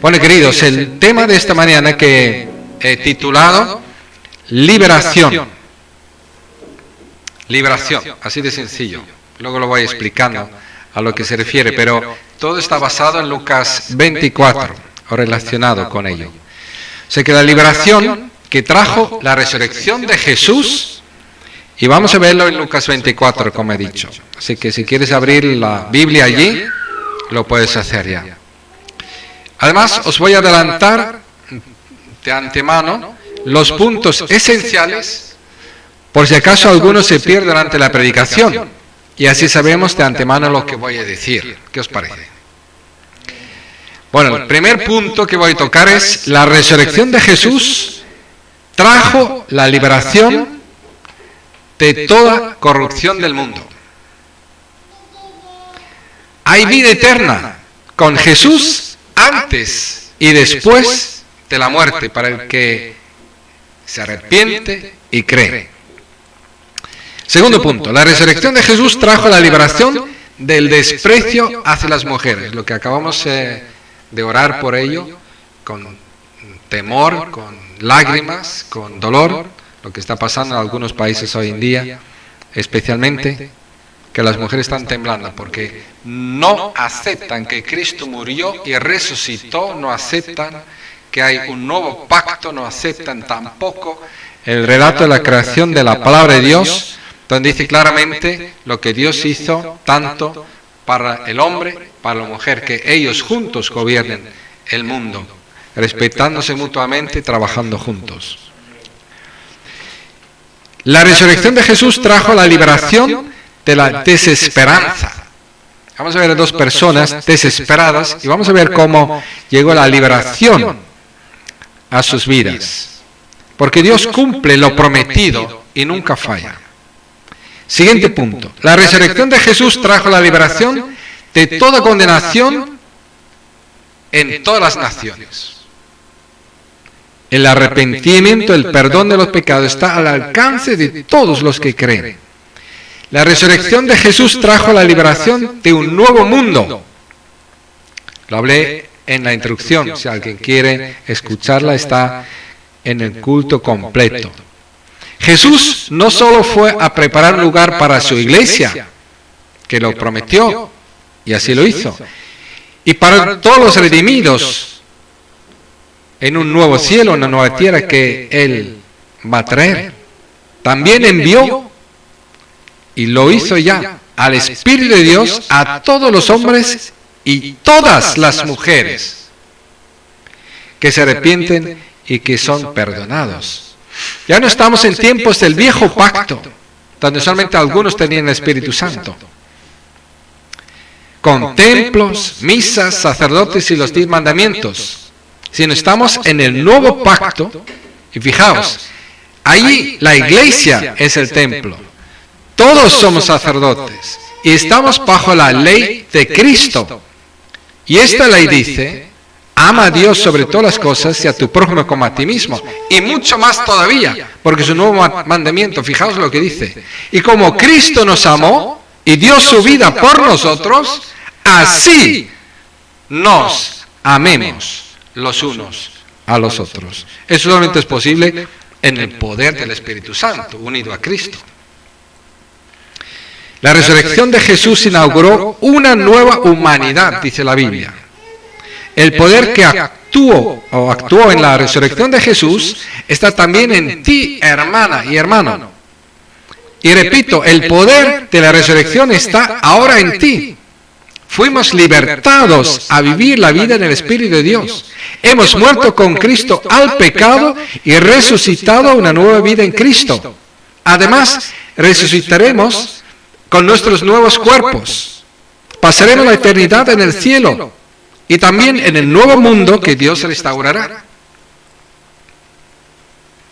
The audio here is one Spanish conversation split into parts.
Bueno, queridos, el tema de esta mañana que he titulado Liberación. Liberación, así de sencillo. Luego lo voy explicando a lo que se refiere, pero todo está basado en Lucas 24 o relacionado con ello. O sea que la liberación que trajo la resurrección de Jesús, y vamos a verlo en Lucas 24, como he dicho. Así que si quieres abrir la Biblia allí, lo puedes hacer ya. Además, os voy a adelantar de antemano los puntos esenciales, por si acaso alguno se pierde durante la predicación, y así sabemos de antemano lo que voy a decir. ¿Qué os parece? Bueno, el primer punto que voy a tocar es la resurrección de Jesús trajo la liberación de toda corrupción del mundo. Hay vida eterna con Jesús antes y después de la muerte para el que se arrepiente y cree. Segundo punto, la resurrección de Jesús trajo la liberación del desprecio hacia las mujeres, lo que acabamos de orar por ello, con temor, con lágrimas, con dolor, lo que está pasando en algunos países hoy en día, especialmente, que las mujeres están temblando porque no aceptan que Cristo murió y resucitó, no aceptan que hay un nuevo pacto, no aceptan tampoco el relato de la creación de la palabra de Dios, donde dice claramente lo que Dios hizo tanto para el hombre, para la mujer, que ellos juntos gobiernen el mundo, respetándose mutuamente, trabajando juntos. La resurrección de Jesús trajo la liberación de la desesperanza. Vamos a ver a dos personas desesperadas y vamos a ver cómo llegó la liberación a sus vidas. Porque Dios cumple lo prometido y nunca falla. Siguiente punto. La resurrección de Jesús trajo la liberación de toda condenación en todas las naciones. El arrepentimiento, el perdón de los pecados está al alcance de todos los que creen. La resurrección de Jesús trajo la liberación de un nuevo mundo. Lo hablé en la introducción. Si alguien quiere escucharla, está en el culto completo. Jesús no solo fue a preparar lugar para su iglesia, que lo prometió, y así lo hizo, y para todos los redimidos en un nuevo cielo, una nueva tierra que Él va a traer. También envió, y lo hizo ya, al Espíritu de Dios a todos los hombres y todas las mujeres que se arrepienten y que son perdonados. Ya no estamos en tiempos del viejo pacto, donde solamente algunos tenían el Espíritu Santo, con templos, misas, sacerdotes y los 10 mandamientos, sino estamos en el nuevo pacto, y fijaos, ahí la iglesia es el templo. Todos somos sacerdotes y estamos bajo la ley de Cristo. Y esta ley dice, ama a Dios sobre todas las cosas y a tu prójimo como a ti mismo. Y mucho más todavía, porque es un nuevo mandamiento. Fijaos lo que dice. Y como Cristo nos amó y dio su vida por nosotros, así nos amemos los unos a los otros. Eso solamente es posible en el poder del Espíritu Santo, unido a Cristo. La resurrección de Jesús inauguró una nueva humanidad, dice la Biblia. El poder que actuó en la resurrección de Jesús está también en ti, hermana y hermano. Y repito, el poder de la resurrección está ahora en ti. Fuimos libertados a vivir la vida en el Espíritu de Dios. Hemos muerto con Cristo al pecado y resucitado a una nueva vida en Cristo. Además, resucitaremos con nuestros nuevos cuerpos. Pasaremos la eternidad en el cielo y también en el nuevo mundo que Dios restaurará.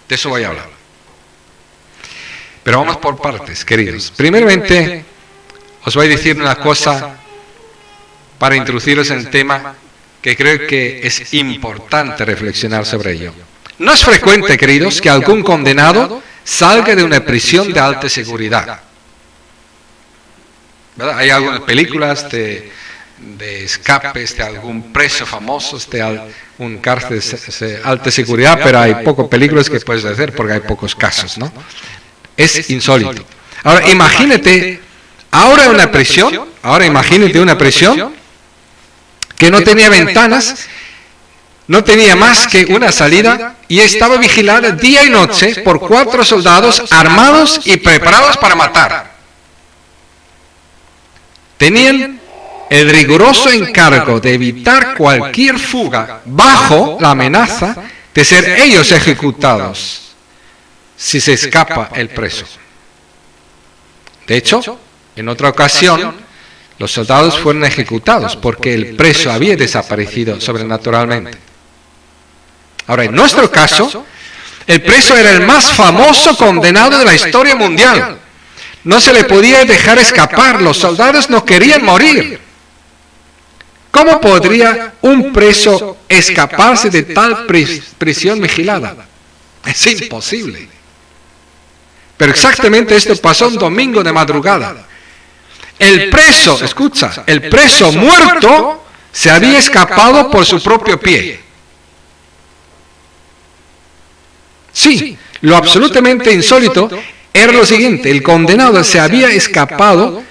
De eso voy a hablar. Pero vamos por partes, queridos. Primeramente, os voy a decir una cosa para introduciros en el tema que creo que es importante reflexionar sobre ello. No es frecuente, queridos, que algún condenado salga de una prisión de alta seguridad. ¿Verdad? Hay algunas películas de de escapes de algún preso famoso, de un cárcel de alta seguridad, pero hay pocos peligros que puedes hacer porque hay pocos casos, ¿no? Es insólito. Ahora imagínate, imagínate una prisión que no tenía ventanas, no tenía más que una salida y estaba vigilada día y noche por 4 soldados armados y preparados para matar. Tenían el riguroso encargo de evitar cualquier fuga bajo la amenaza de ser ellos ejecutados si se escapa el preso. De hecho, en otra ocasión, los soldados fueron ejecutados porque el preso había desaparecido sobrenaturalmente. Ahora, en nuestro caso, el preso era el más famoso condenado de la historia mundial. No se le podía dejar escapar, los soldados no querían morir. ¿Cómo podría un preso escaparse de tal prisión vigilada? Es imposible. Pero exactamente esto pasó un domingo de madrugada. El preso, escucha, el preso muerto se había escapado por su propio pie. Sí, lo absolutamente insólito era lo siguiente: el condenado se había escapado,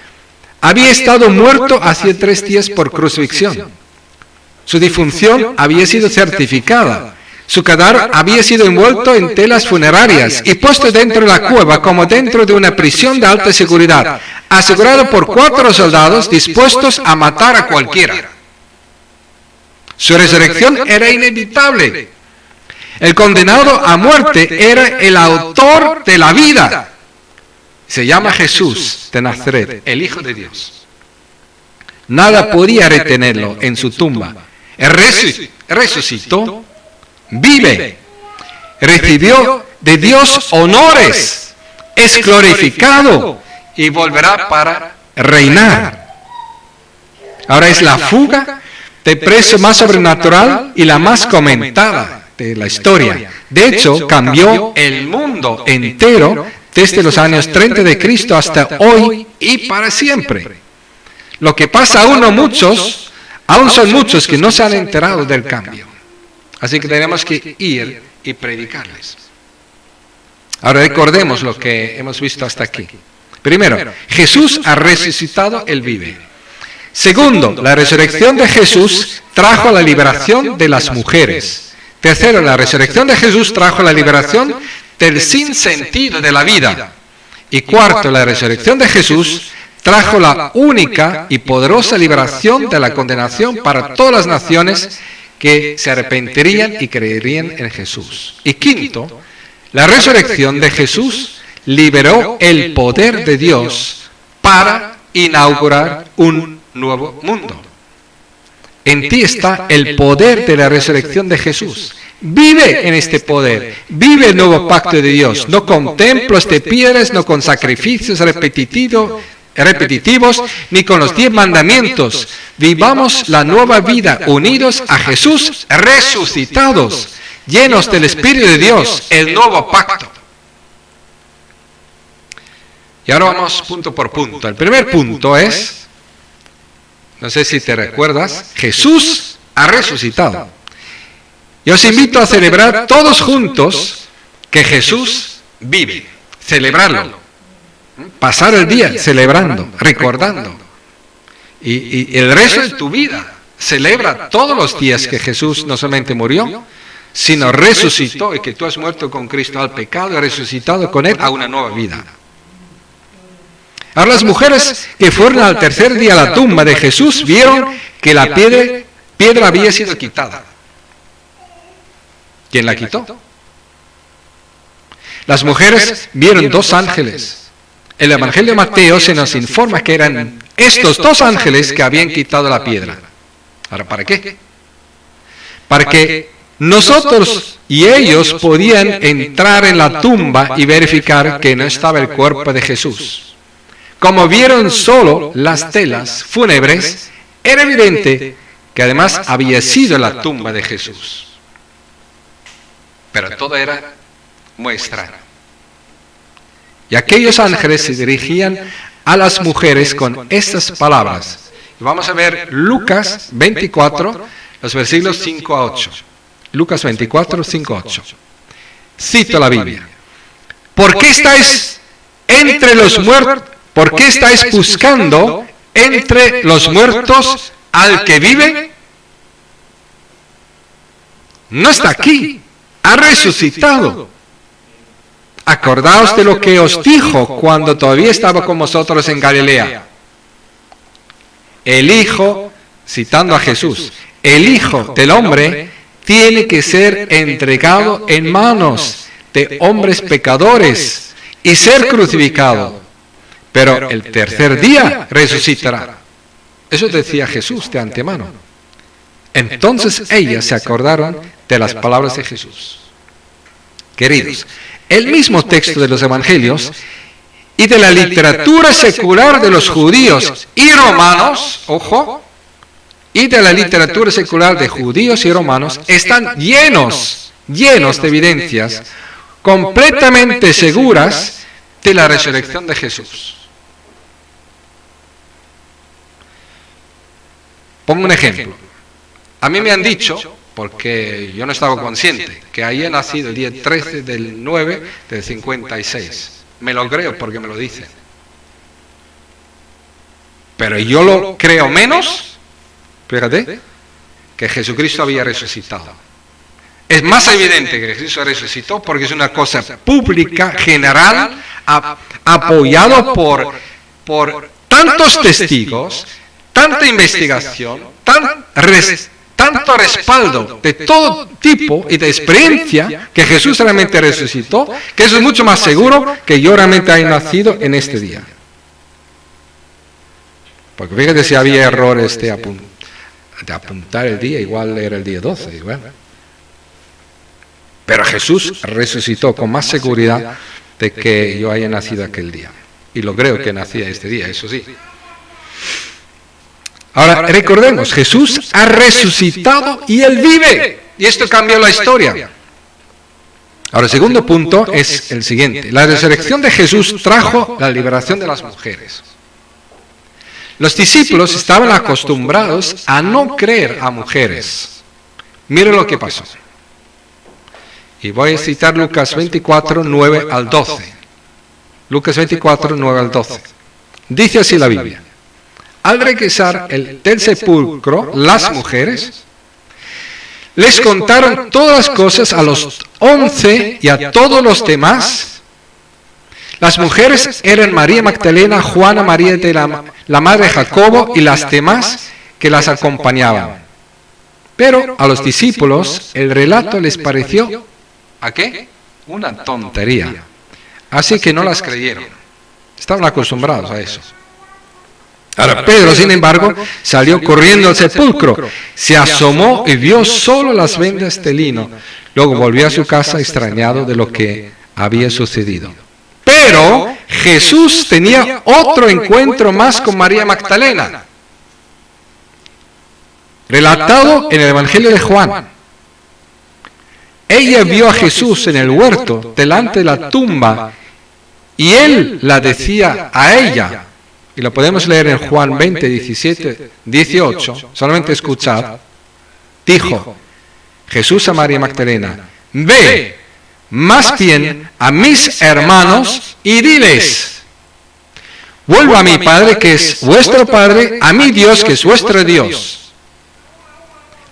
había estado muerto hacía 3 días por crucifixión. Su difunción había sido certificada. Su cadáver había sido envuelto en telas funerarias y puesto dentro de la cueva como dentro de una prisión de alta seguridad, asegurado por 4 soldados dispuestos a matar a cualquiera. Su resurrección era inevitable. El condenado a muerte era el autor de la vida. Se llama Jesús de Nazaret, el Hijo de Dios. Nada podía retenerlo en su tumba. Resucitó, vive, recibió de Dios honores, es glorificado y volverá para reinar. Ahora es la fuga de preso más sobrenatural y la más comentada de la historia. De hecho, cambió el mundo entero desde los años 30 de Cristo hasta hoy y para siempre. Lo que pasa aún son muchos que no se han enterado del cambio. Así que tenemos que ir y predicarles. Ahora recordemos lo que hemos visto hasta aquí. Primero, Jesús ha resucitado, Él vive. Segundo, la resurrección de Jesús trajo la liberación de las mujeres. Tercero, la resurrección de Jesús trajo la liberación del sinsentido de la vida. Y cuarto, la resurrección de Jesús trajo la única y poderosa liberación de la condenación para todas las naciones que se arrepentirían y creerían en Jesús. Y quinto, la resurrección de Jesús liberó el poder de Dios para inaugurar un nuevo mundo. En ti está el poder de la resurrección de Jesús. Vive en este poder. Vive el nuevo pacto de Dios. No con templos de piedras, no con sacrificios repetitivos, ni con los 10 mandamientos. Vivamos la nueva vida unidos a Jesús, resucitados, llenos del Espíritu de Dios, el nuevo pacto. Y ahora vamos punto por punto. El primer punto es, no sé si te recuerdas, Jesús ha resucitado. Y os invito a celebrar todos juntos que Jesús vive. Celebrarlo. Pasar el día celebrando, recordando. Y el resto de tu vida, celebra todos los días que Jesús no solamente murió, sino resucitó y que tú has muerto con Cristo al pecado y resucitado con Él a una nueva vida. Ahora las mujeres que fueron al tercer día a la tumba de Jesús vieron que la piedra había sido quitada. ¿Quién la quitó? Las mujeres vieron 2 ángeles. El Evangelio de Mateo se nos informa que eran estos 2 ángeles que habían quitado la piedra. Ahora, ¿para qué? Para que nosotros y ellos podían entrar en la tumba y verificar que no estaba el cuerpo de Jesús. Como vieron solo las telas fúnebres, era evidente que además había sido la tumba de Jesús. Pero todo era muy extraño. Y aquellos ángeles se dirigían a las mujeres con estas palabras: Vamos a ver Lucas 24, los versículos 5 a 8. Lucas 24, 5 a 8. Cito la Biblia. ¿Por qué estáis entre los muertos? ¿Por qué estáis buscando entre los muertos al que vive? No está aquí, ha resucitado. Acordaos de lo que os dijo cuando todavía estaba con vosotros en Galilea. El Hijo, citando a Jesús, el Hijo del Hombre tiene que ser entregado en manos de hombres pecadores y ser crucificado, pero el tercer día resucitará. Eso decía Jesús de antemano. Entonces ellas se acordaron de las palabras de Jesús. Queridos, el mismo texto de los Evangelios y de la literatura secular de los judíos y romanos, ojo, y de la literatura secular de judíos y romanos están llenos de evidencias completamente seguras de la resurrección de Jesús. Pongo un ejemplo. A mí me han dicho, porque yo no estaba consciente, que había nacido el día 13 del 9 del 56. Me lo creo porque me lo dicen. Pero yo lo creo menos, fíjate, que Jesucristo había resucitado. Es más evidente que Jesús resucitó porque es una cosa pública, general, apoyado por tantos testigos, tanta investigación, tanto respaldo de todo tipo y de experiencia que Jesús realmente resucitó, que eso es mucho más seguro que yo realmente haya nacido en este día. Porque fíjate si había errores de apuntar el día, igual era el día 12. Y bueno. Pero Jesús resucitó con más seguridad de que yo haya nacido aquel día. Y lo creo que nací este día, eso sí. Ahora, recordemos, Jesús ha resucitado y Él vive. Y esto cambió la historia. Ahora, el segundo punto es el siguiente. La resurrección de Jesús trajo la liberación de las mujeres. Los discípulos estaban acostumbrados a no creer a mujeres. Mire lo que pasó. Y voy a citar Lucas 24, 9 al 12. Lucas 24, 9 al 12. Dice así la Biblia. Al regresar del sepulcro, las mujeres les contaron todas las cosas a los 11 y a todos los demás. Las mujeres eran María Magdalena, Juana, María de la madre de Jacobo y las demás que las acompañaban. Pero a los discípulos el relato les pareció, ¿a qué? Una tontería. Así que no las creyeron. Estaban acostumbrados a eso. Ahora Pedro, sin embargo, salió corriendo al sepulcro, se asomó y vio solo las vendas de lino. Luego volvió a su casa extrañado de lo que había sucedido. Pero Jesús tenía otro encuentro más con María Magdalena, relatado en el Evangelio de Juan. Ella vio a Jesús en el huerto, delante de la tumba, y él la decía a ella. Y lo podemos leer en Juan 20, 17, 18, solamente escuchad. Dijo Jesús a María Magdalena, ve más bien a mis hermanos y diles, vuelvo a mi Padre que es vuestro Padre, a mi Dios que es vuestro Dios.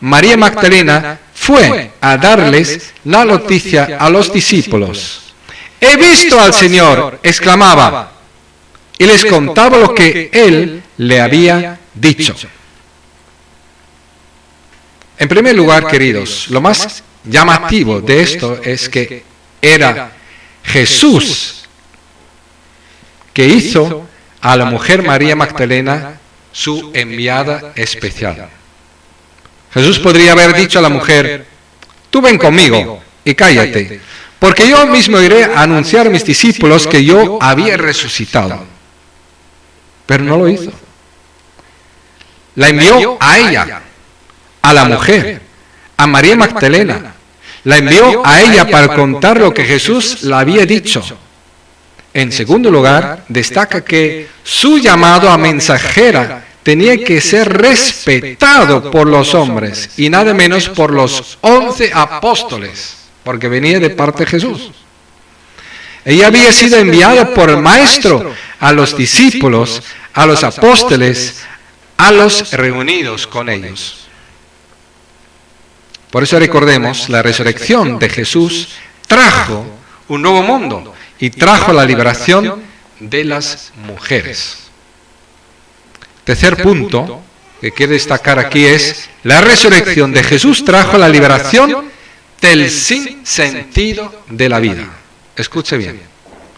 María Magdalena fue a darles la noticia a los discípulos. He visto al Señor, exclamaba. Y les contaba lo que él le había dicho. En primer lugar, queridos, lo más llamativo de esto es que era Jesús que hizo a la mujer María Magdalena su enviada especial. Jesús podría haber dicho a la mujer, tú ven conmigo y cállate, porque yo mismo iré a anunciar a mis discípulos que yo había resucitado. Pero no lo hizo. La envió a ella, a la mujer, a María Magdalena. La envió a ella para contar lo que Jesús le había dicho. En segundo lugar, destaca que su llamado a mensajera tenía que ser respetado por los hombres y nada menos por los 11 apóstoles, porque venía de parte de Jesús. Ella había sido enviada por el Maestro a los discípulos, a los apóstoles, a los reunidos con ellos. Por eso recordemos, la resurrección de Jesús trajo un nuevo mundo y trajo la liberación de las mujeres. Tercer punto que quiero destacar aquí es, la resurrección de Jesús trajo la liberación del sinsentido de la vida. Escuche bien.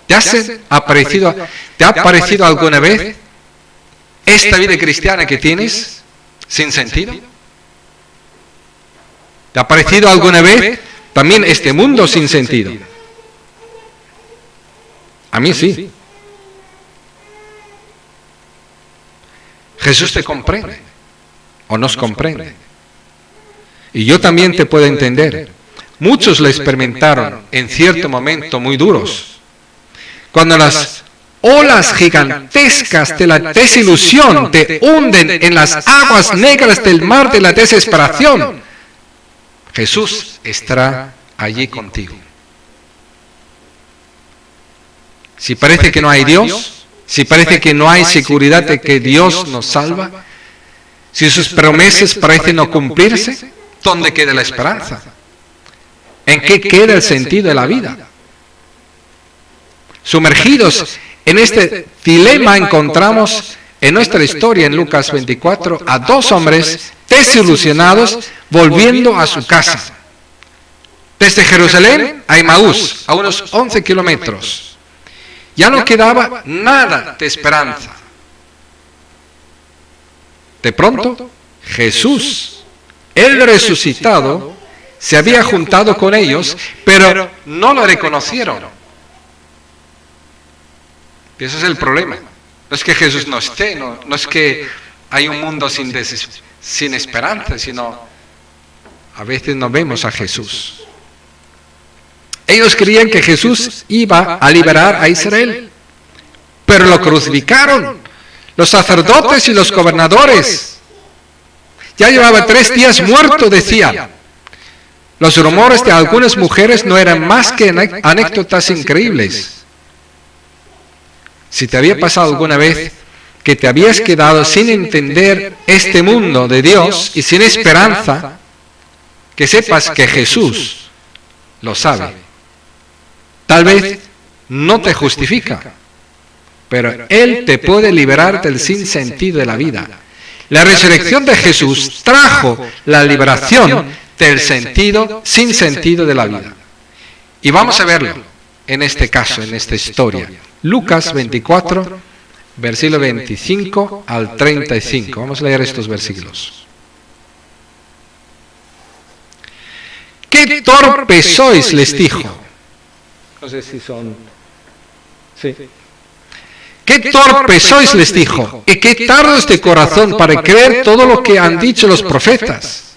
¿Te ha parecido alguna vez esta vida cristiana que tienes sin sentido? ¿Te ha parecido alguna vez también este mundo sin sentido? A mí sí. Jesús te comprende o nos comprende. Y yo también te puedo entender. Muchos lo experimentaron en cierto momento muy duros. Cuando las olas gigantescas de la desilusión te hunden en las aguas negras del mar de la desesperación, Jesús estará allí contigo. Si parece que no hay Dios, si parece que no hay seguridad de que Dios nos salva, si sus promesas parecen no cumplirse, ¿dónde queda la esperanza? ¿En qué queda el sentido de la vida? Sumergidos en este dilema encontramos en nuestra historia en Lucas 24 a dos hombres desilusionados volviendo a su casa. Desde Jerusalén a Emaús, a unos 11 kilómetros. Ya no quedaba nada de esperanza. De pronto, Jesús, el resucitado, se había juntado con ellos, pero no lo reconocieron. Y ese es el problema. No es que Jesús no esté, no es que hay un mundo sin esperanza, sino a veces no vemos a Jesús. Ellos creían que Jesús iba a liberar a Israel, pero lo crucificaron los sacerdotes y los gobernadores. Ya llevaba 3 días muerto, decían. Los rumores de algunas mujeres no eran más que anécdotas increíbles. Si te había pasado alguna vez que te habías quedado sin entender este mundo de Dios y sin esperanza, que sepas que Jesús lo sabe. Tal vez no te justifica, pero Él te puede liberar del sinsentido de la vida. La resurrección de Jesús trajo la liberación del sin sentido de la vida. Y vamos a verlo en este caso, en esta historia. Lucas 24, versículo 25 al 35. Vamos a leer estos versículos. ¡Qué torpes sois!, les dijo. No sé si son... Sí. ¡Qué torpes sois!, les dijo, y qué tardos de corazón para creer todo lo que han dicho los profetas.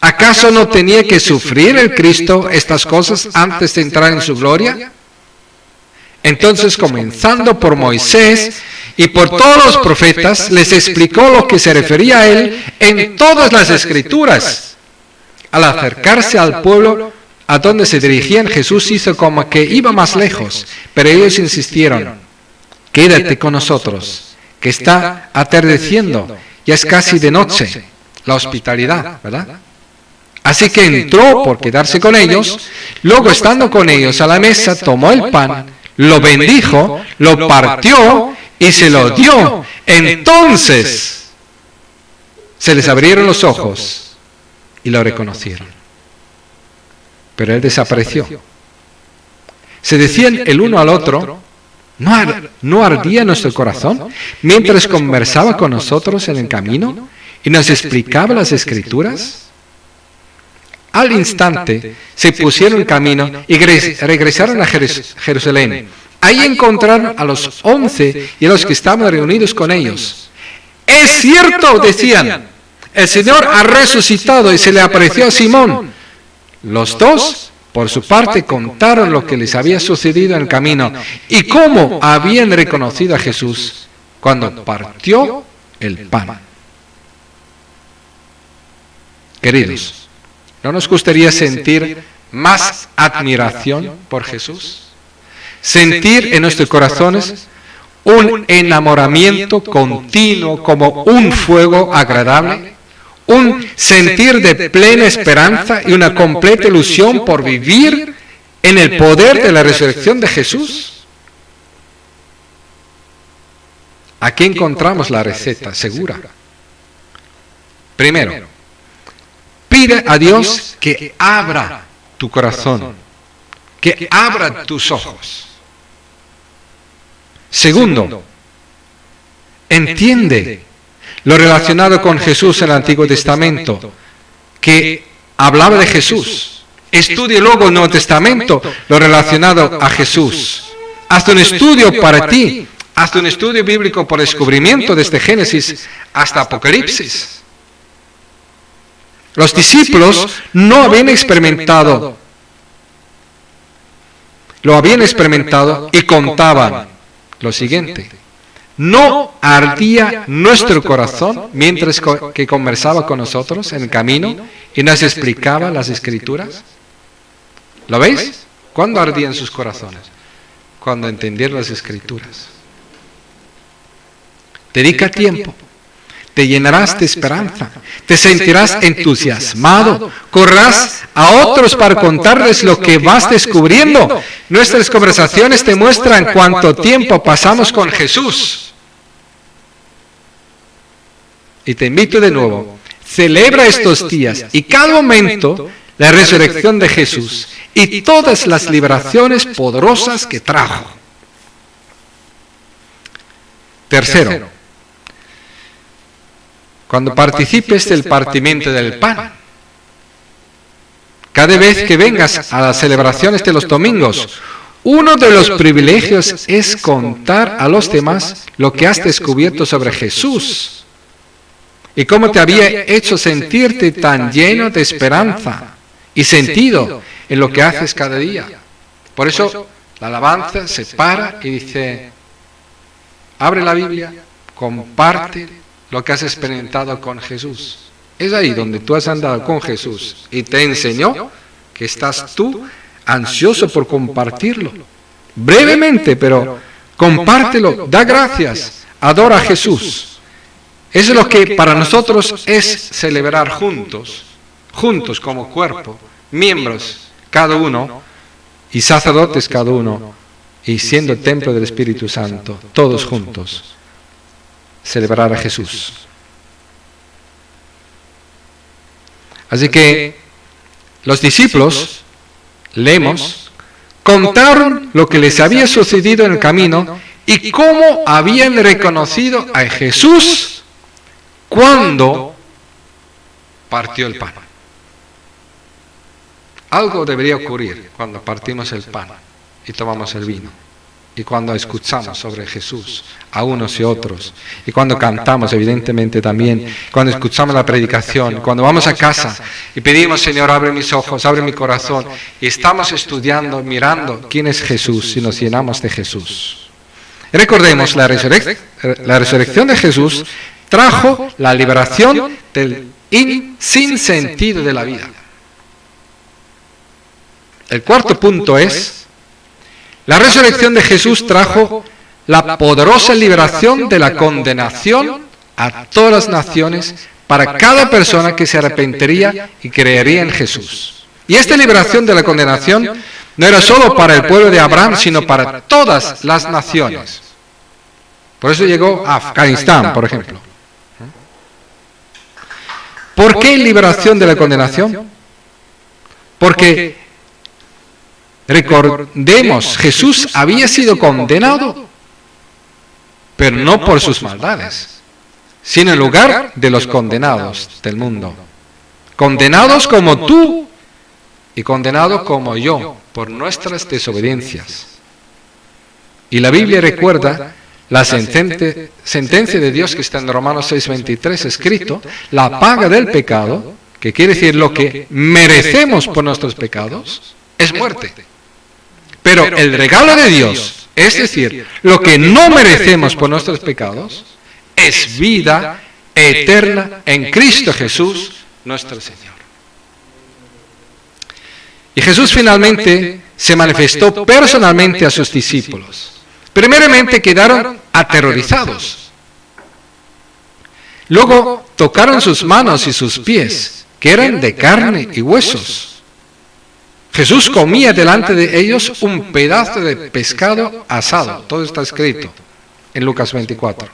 ¿Acaso no tenía que sufrir el Cristo estas cosas antes de entrar en su gloria? Entonces, comenzando por Moisés y por todos los profetas, les explicó lo que se refería a él en todas las Escrituras. Al acercarse al pueblo a donde se dirigían, Jesús hizo como que iba más lejos, pero ellos insistieron: quédate con nosotros, que está atardeciendo, ya es casi de noche. La hospitalidad, ¿verdad? Así que entró por quedarse con ellos. Luego, estando con ellos a la mesa, tomó el pan, lo bendijo, lo partió y se lo dio. Entonces se les abrieron los ojos y lo reconocieron. Pero él desapareció. Se decían el uno al otro: ¿no ardía nuestro corazón mientras conversaba con nosotros en el camino y nos explicaba las Escrituras? Al instante se pusieron en camino y regresaron a Jerusalén. Ahí encontraron a los 11 y a los que estaban reunidos con ellos. ¡Es cierto!, decían, el Señor ha resucitado y se le apareció a Simón. Los dos, por su parte, contaron lo que les había sucedido en el camino y cómo habían reconocido a Jesús cuando partió el pan. Queridos, ¿no nos gustaría sentir más admiración por Jesús? Sentir en nuestros corazones un enamoramiento continuo como un fuego agradable, un sentir de plena esperanza y una completa ilusión por vivir en el poder de la resurrección de Jesús. Aquí encontramos la receta segura. Primero, pide a Dios que abra tu corazón, que abra tus ojos. Segundo, entiende lo relacionado con Jesús en el Antiguo Testamento, que hablaba de Jesús. Estudie luego el Nuevo Testamento, lo relacionado a Jesús. Haz un estudio para ti, haz un estudio bíblico por descubrimiento desde Génesis hasta Apocalipsis. Los discípulos no habían experimentado, lo habían experimentado y contaban lo siguiente: ¿no ardía nuestro corazón mientras que conversaba con nosotros en el camino y nos explicaba las Escrituras? ¿Lo veis? ¿Cuándo ardían sus corazones? Cuando entendieron las Escrituras. Dedica tiempo, te llenarás de esperanza, te sentirás entusiasmado, correrás a otros para contarles lo que vas descubriendo. Nuestras conversaciones te muestran cuánto tiempo pasamos con Jesús. Y te invito de nuevo, celebra estos días y cada momento la resurrección de Jesús y todas las liberaciones poderosas que trajo. Tercero, cuando participes del partimiento del pan, cada vez que vengas a las celebraciones de los domingos, uno de los privilegios es contar a los demás lo que has descubierto sobre Jesús y cómo te había hecho sentirte tan lleno de esperanza y sentido en lo que haces cada día. Por eso la alabanza se para y dice: abre la Biblia, comparte lo que has experimentado con Jesús. Es ahí donde tú has andado con Jesús y te enseñó que estás tú ansioso por compartirlo. Brevemente, pero compártelo, da gracias, adora a Jesús. Eso es lo que para nosotros es celebrar juntos como cuerpo, miembros cada uno y sacerdotes cada uno, y siendo templo del Espíritu Santo, todos juntos. Celebrar a Jesús. Así que los discípulos, leemos, contaron lo que les había sucedido en el camino y cómo habían reconocido a Jesús cuando partió el pan. Algo debería ocurrir cuando partimos el pan y tomamos el vino. Y cuando escuchamos sobre Jesús a unos y otros, y cuando cantamos, evidentemente también, cuando escuchamos la predicación, cuando vamos a casa y pedimos: Señor, abre mis ojos, abre mi corazón, y estamos estudiando, mirando quién es Jesús y nos llenamos de Jesús. Recordemos, la resurrección de Jesús trajo la liberación del sinsentido de la vida. El cuarto punto es: la resurrección de Jesús trajo la poderosa liberación de la condenación a todas las naciones para cada persona que se arrepentiría y creería en Jesús. Y esta liberación de la condenación no era solo para el pueblo de Abraham, sino para todas las naciones. Por eso llegó a Afganistán, por ejemplo. ¿Por qué liberación de la condenación? Porque recordemos, Jesús había sido condenado, pero no por sus maldades, sino en lugar de los condenados del mundo. Condenados como tú y condenados como yo por nuestras desobediencias. Y la Biblia recuerda la sentencia de Dios que está en Romanos 6:23 escrito: la paga del pecado, que quiere decir lo que merecemos por nuestros pecados, es muerte. Pero el regalo de Dios, es decir, lo que no merecemos por nuestros pecados, es vida eterna en Cristo Jesús, nuestro Señor. Y Jesús finalmente se manifestó personalmente a sus discípulos. Primeramente quedaron aterrorizados. Luego tocaron sus manos y sus pies, que eran de carne y huesos. Jesús comía delante de ellos un pedazo de pescado asado. Todo está escrito en Lucas 24.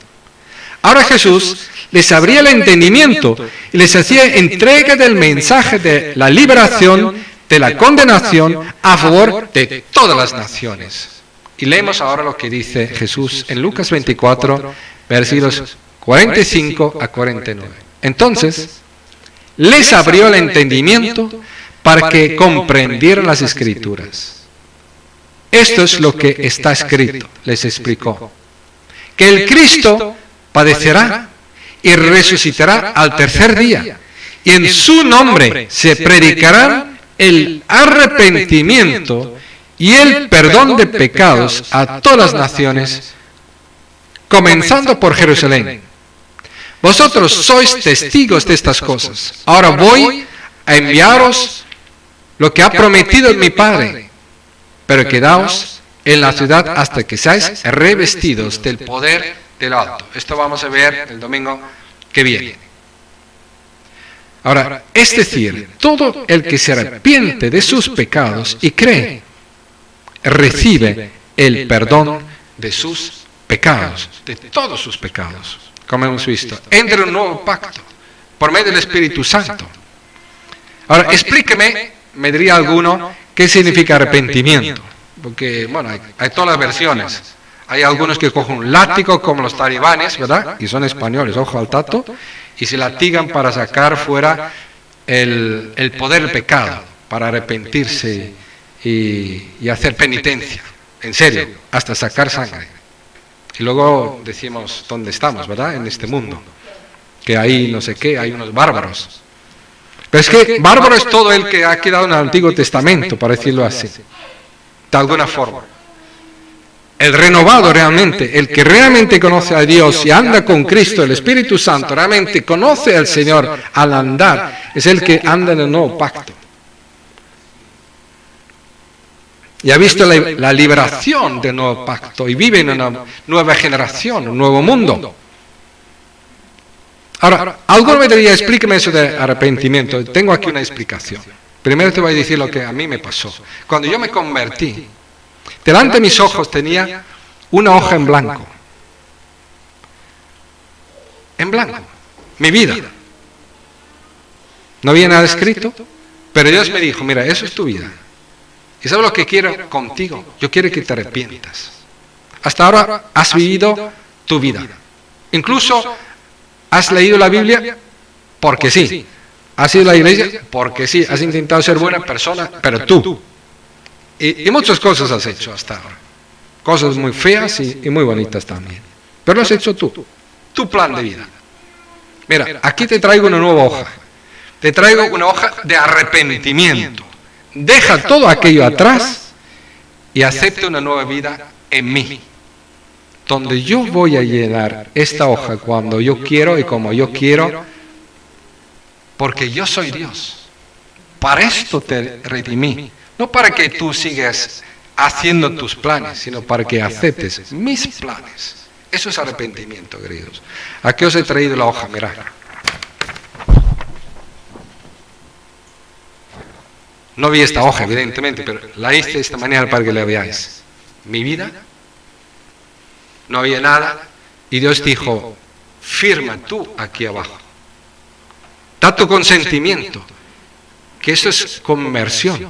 Ahora Jesús les abría el entendimiento y les hacía entrega del mensaje de la liberación, de la condenación a favor de todas las naciones. Y leemos ahora lo que dice Jesús en Lucas 24, versículos 45 a 49. Entonces, les abrió el entendimiento para que comprendieran las Escrituras. Esto es lo que está escrito, les explicó. Que el Cristo padecerá y resucitará al tercer día, y en su nombre se predicará el arrepentimiento y el perdón de pecados a todas las naciones, comenzando por Jerusalén. Vosotros sois testigos de estas cosas. Ahora voy a enviaros lo que ha prometido mi Padre, pero quedaos en la ciudad hasta que seáis revestidos del poder del alto. Esto vamos a ver el domingo que viene. Ahora, es decir, todo el que se arrepiente de sus pecados y cree, recibe el perdón de sus pecados, de todos sus pecados, como hemos visto. Entra en un nuevo pacto por medio del Espíritu Santo. Ahora, explíqueme, me diría alguno, qué significa arrepentimiento. Porque, bueno, hay todas las versiones. Hay algunos que cogen un látigo, como los talibanes, ¿verdad? Y son españoles, ojo al tato, y se latigan para sacar fuera el poder del pecado, para arrepentirse y hacer penitencia, en serio, hasta sacar sangre. Y luego decimos dónde estamos, ¿verdad? En este mundo, que hay no sé qué, hay unos bárbaros. Pero es que bárbaro es todo el que ha quedado en el Antiguo Testamento, para decirlo así, de alguna forma. El renovado realmente, el que realmente conoce a Dios y anda con Cristo, el Espíritu Santo, realmente conoce al Señor al andar, es el que anda en el nuevo pacto. Y ha visto la liberación del nuevo pacto y vive en una nueva generación, un nuevo mundo. Ahora, alguno me diría, explíqueme eso de arrepentimiento. Tengo aquí una explicación. Primero te voy a decir lo que a mí me pasó. Cuando yo me convertí, delante de mis ojos tenía una hoja en blanco. En blanco. Mi vida. No había nada escrito, pero Dios me dijo, mira, eso es tu vida. ¿Y sabes lo que quiero contigo? Yo quiero que te arrepientas. Hasta ahora has vivido tu vida. Incluso has leído la Biblia porque sí. Has ido a la iglesia porque sí. Has intentado ser buena persona, pero tú. Y muchas cosas has hecho hasta ahora. Cosas muy feas y muy bonitas también. Pero lo has hecho tú. Tu plan de vida. Mira, aquí te traigo una nueva hoja. Te traigo una hoja de arrepentimiento. Deja todo aquello atrás y acepta una nueva vida en mí. Donde yo voy a llenar esta hoja cuando yo quiero y como yo quiero. Porque yo soy Dios. Para esto te redimí. No para que tú sigas haciendo tus planes, sino para que aceptes mis planes. Eso es arrepentimiento, queridos. Aquí os he traído la hoja, mirad. No vi esta hoja, evidentemente, pero la hice de esta manera para que la veáis. Mi vida, no había nada, y Dios dijo, firma tú aquí abajo. Da tu consentimiento, que eso es conversión.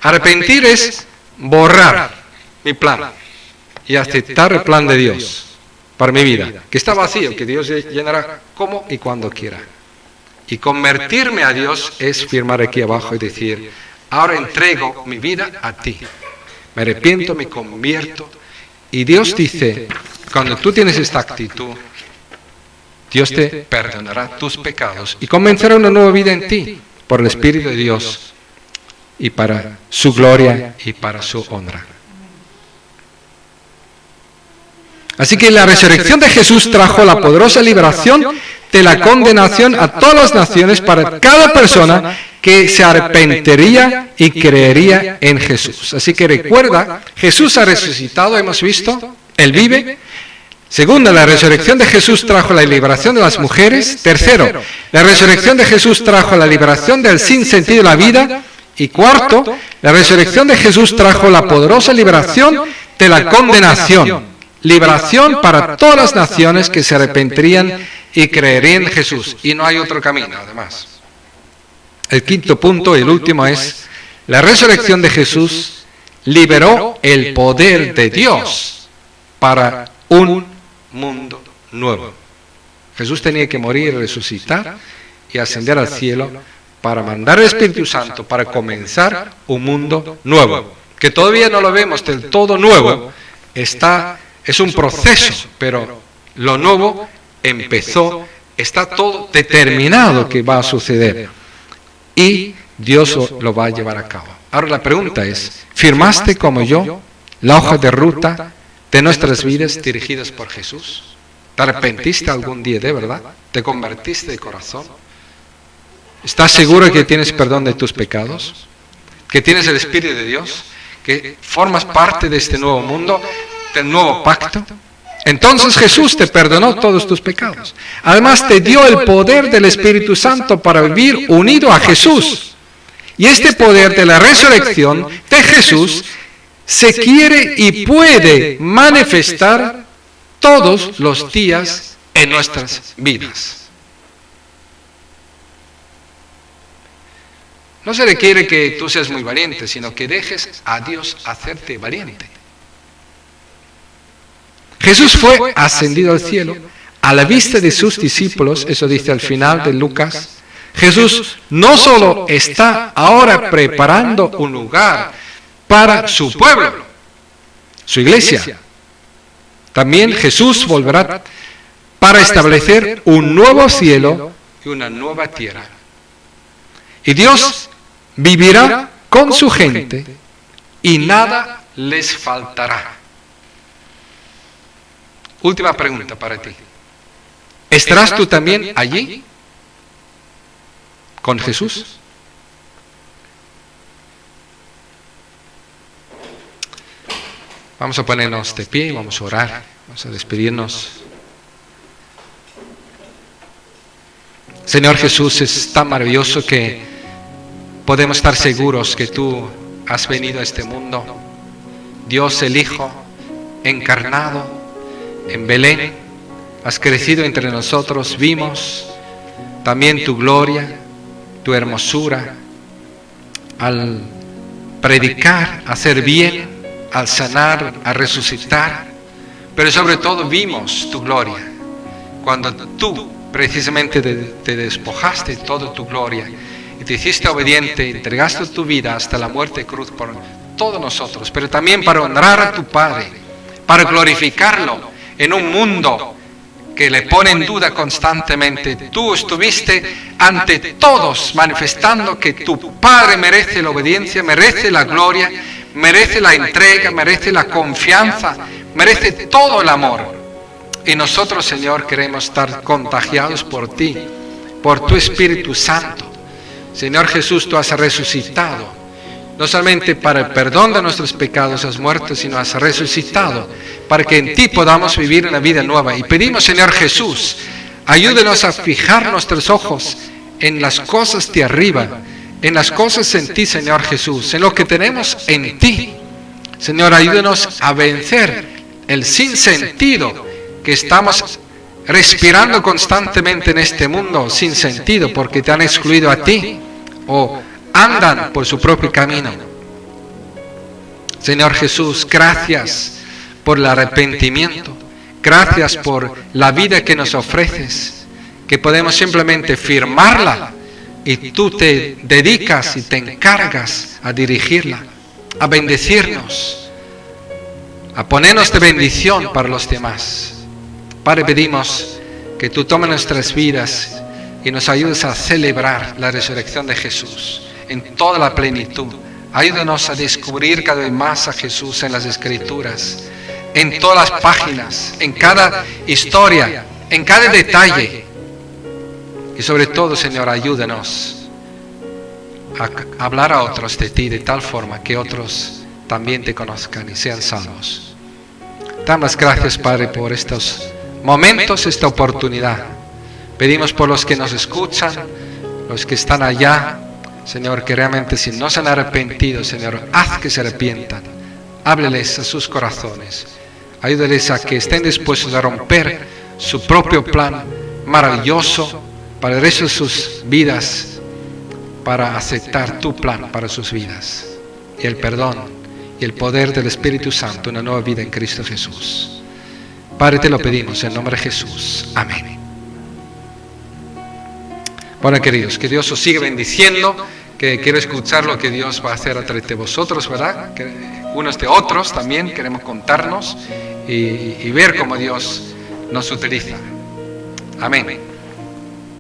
Arrepentir es borrar mi plan y aceptar el plan de Dios para mi vida, que está vacío, que Dios llenará como y cuando quiera. Y convertirme a Dios es firmar aquí abajo y decir, ahora entrego mi vida a ti. Me arrepiento, me convierto. Y Dios dice, cuando tú tienes esta actitud, Dios te perdonará tus pecados y comenzará una nueva vida en ti por el Espíritu de Dios y para su gloria y para su honra. Así que la resurrección de Jesús trajo la poderosa liberación de la condenación a todas las naciones para cada persona que se arrepentiría y creería en Jesús. Así que recuerda, Jesús ha resucitado, hemos visto, Él vive. Segundo, la resurrección de Jesús trajo la liberación de las mujeres. Tercero, la resurrección de Jesús trajo la liberación del sinsentido de la vida. Y cuarto, la resurrección de Jesús trajo la poderosa liberación de la condenación. Liberación para todas las naciones que se arrepentirían y creerían en Jesús. Y no hay otro camino, además. El quinto punto, y el último, es la resurrección de Jesús liberó el poder de Dios para un mundo nuevo. Jesús tenía que morir, resucitar y ascender al cielo para mandar el Espíritu Santo para comenzar un mundo nuevo. Que todavía no lo vemos del todo nuevo, es un proceso, pero lo nuevo empezó, está todo determinado que va a suceder. Y Dios lo va a llevar a cabo. Ahora la pregunta es, ¿firmaste como yo la hoja de ruta de nuestras vidas dirigidas por Jesús? ¿Te arrepentiste algún día de verdad? ¿Te convertiste de corazón? ¿Estás seguro que tienes perdón de tus pecados? ¿Que tienes el Espíritu de Dios? ¿Que formas parte de este nuevo mundo, del nuevo pacto? Entonces Jesús te perdonó todos tus pecados. Además te dio el poder del Espíritu Santo para vivir unido a Jesús. Y este poder de la resurrección de Jesús se quiere y puede manifestar todos los días en nuestras vidas. No se requiere que tú seas muy valiente, sino que dejes a Dios hacerte valiente. Jesús fue ascendido al cielo a la vista de sus discípulos, eso dice al final de Lucas. Jesús no solo está ahora preparando un lugar para su pueblo, su iglesia, también Jesús volverá para establecer un nuevo cielo y una nueva tierra. Y Dios vivirá con su gente y nada les faltará. Última pregunta para ti. ¿Estarás tú también allí con Jesús? Vamos a ponernos de pie y vamos a orar. Vamos a despedirnos. Señor Jesús, es tan maravilloso que podemos estar seguros que tú has venido a este mundo. Dios el Hijo, encarnado en Belén, has crecido entre nosotros, vimos también tu gloria, tu hermosura, al predicar, hacer bien, al sanar, a resucitar, pero sobre todo vimos tu gloria, cuando tú precisamente te despojaste de toda tu gloria y te hiciste obediente, entregaste tu vida hasta la muerte de cruz por todos nosotros, pero también para honrar a tu Padre, para glorificarlo en un mundo que le pone en duda constantemente. Tú estuviste ante todos manifestando que tu Padre merece la obediencia, merece la gloria, merece la entrega, merece la confianza, merece todo el amor. Y nosotros, Señor, queremos estar contagiados por ti, por tu Espíritu Santo. Señor Jesús, tú has resucitado. No solamente para el perdón de nuestros pecados has muerto, sino has resucitado para que en ti podamos vivir una vida nueva. Y pedimos, Señor Jesús, ayúdenos a fijar nuestros ojos en las cosas de arriba, en las cosas en ti, Señor Jesús, en lo que tenemos en ti. Señor, ayúdenos a vencer el sinsentido que estamos respirando constantemente en este mundo sin sentido porque te han excluido a ti o andan por su propio camino. Señor Jesús, gracias por el arrepentimiento, gracias por la vida que nos ofreces, que podemos simplemente firmarla y tú te dedicas y te encargas a dirigirla, a bendecirnos, a ponernos de bendición para los demás. Padre, pedimos que tú tomes nuestras vidas y nos ayudes a celebrar la resurrección de Jesús en toda la plenitud. Ayúdanos a descubrir cada vez más a Jesús en las Escrituras, en todas las páginas, en cada historia, en cada detalle. Y sobre todo, Señor, ayúdanos a hablar a otros de ti de tal forma que otros también te conozcan y sean salvos. Damos gracias, Padre, por estos momentos, esta oportunidad. Pedimos por los que nos escuchan, los que están allá, Señor, que realmente si no se han arrepentido, Señor, haz que se arrepientan. Hábleles a sus corazones. Ayúdales a que estén dispuestos a romper su propio plan maravilloso para el resto de sus vidas, para aceptar tu plan para sus vidas. Y el perdón y el poder del Espíritu Santo, una nueva vida en Cristo Jesús. Padre, te lo pedimos en nombre de Jesús. Amén. Bueno, queridos, que Dios os siga bendiciendo, que quiero escuchar lo que Dios va a hacer a través de vosotros, ¿verdad? Que unos de otros también queremos contarnos y ver cómo Dios nos utiliza. Amén.